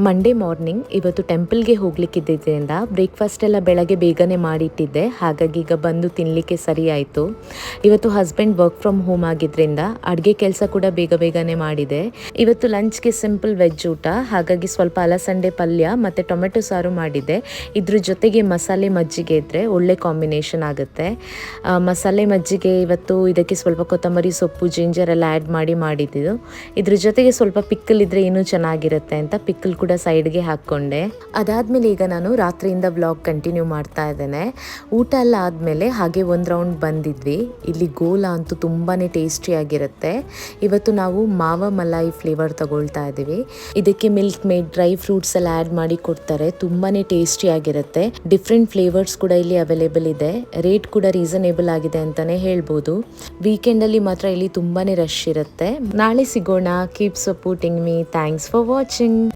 Monday morning ಇವತ್ತು ಟೆಂಪಲ್ಗೆ ಹೋಗ್ಲಿಕ್ಕಿದ್ದರಿಂದ breakfast ಎಲ್ಲ ಬೆಳಗ್ಗೆ ಬೇಗನೆ ಮಾಡಿಟ್ಟಿದ್ದೆ, ಹಾಗಾಗಿ ಈಗ ಬಂದು ತಿನ್ನಲಿಕ್ಕೆ ಸರಿ ಆಯಿತು. ಇವತ್ತು ಹಸ್ಬೆಂಡ್ ವರ್ಕ್ ಫ್ರಮ್ ಹೋಮ್ ಆಗಿದ್ದರಿಂದ ಅಡುಗೆ ಕೆಲಸ ಕೂಡ ಬೇಗನೆ ಮಾಡಿದೆ. ಇವತ್ತು ಲಂಚ್ಗೆ ಸಿಂಪಲ್ ವೆಜ್ ಊಟ, ಹಾಗಾಗಿ ಸ್ವಲ್ಪ ಅಲಸಂಡೆ ಪಲ್ಯ ಮತ್ತು ಟೊಮೆಟೊ ಸಾರು ಮಾಡಿದ್ದೆ. ಇದ್ರ ಜೊತೆಗೆ ಮಸಾಲೆ ಮಜ್ಜಿಗೆ ಇದ್ದರೆ ಒಳ್ಳೆ ಕಾಂಬಿನೇಷನ್ ಆಗುತ್ತೆ. ಮಸಾಲೆ ಮಜ್ಜಿಗೆ ಇವತ್ತು ಇದಕ್ಕೆ ಸ್ವಲ್ಪ ಕೊತ್ತಂಬರಿ ಸೊಪ್ಪು ಜಿಂಜರ್ ಎಲ್ಲ ಆ್ಯಡ್ ಮಾಡಿದ್ದು. ಇದ್ರ ಜೊತೆಗೆ ಸ್ವಲ್ಪ ಪಿಕ್ಕಲ್ ಇದ್ದರೆ ಇನ್ನೂ ಚೆನ್ನಾಗಿರುತ್ತೆ ಅಂತ ಪಿಕ್ಕಲ್ ಕೂಡ ಸೈಡ್ಗೆ ಹಾಕ್ಕೊಂಡೆ. ಅದಾದಮೇಲೆ ಈಗ ನಾನು ರಾತ್ರಿಯಿಂದ ವ್ಲಾಗ್ ಕಂಟಿನ್ಯೂ ಮಾಡ್ತಾ ಇದ್ದೇನೆ. ಊಟ ಎಲ್ಲ ಆದಮೇಲೆ ಹಾಗೆ ಒಂದು ರೌಂಡ್ ಬಂದಿದ್ವಿ. ಇಲ್ಲಿ ಗೋಲಾ ಅಂತೂ ತುಂಬಾ ಟೇಸ್ಟಿಯಾಗಿರುತ್ತೆ. ಇವತ್ತು ನಾವು ಮಾವ ಮಲಾಯಿ ಫ್ಲೇವರ್ ತಗೊಳ್ತಾ ಇದ್ದೀವಿ. ಇದಕ್ಕೆ ಮಿಲ್ಕ್ ಮೇಡ್ ಡ್ರೈ ಫ್ರೂಟ್ಸ್ ಎಲ್ಲ ಆ್ಯಡ್ ಮಾಡಿ ಕೊಡ್ತಾರೆ, ತುಂಬಾ ಟೇಸ್ಟಿಯಾಗಿರುತ್ತೆ. ಡಿಫ್ರೆಂಟ್ ಫ್ಲೇವರ್ಸ್ ಕೂಡ ಇಲ್ಲಿ ಅವೈಲೇಬಲ್ ಇದೆ. ರೇಟ್ ಕೂಡ ರೀಸನೇಬಲ್ ಆಗಿದೆ ಅಂತಲೇ ಹೇಳ್ಬೋದು. ವೀಕೆಂಡಲ್ಲಿ ಮಾತ್ರ ಇಲ್ಲಿ ತುಂಬಾ ರಶ್ ಇರುತ್ತೆ. ನಾಳೆ ಸಿಗೋಣ. Keep supporting me. Thanks for watching.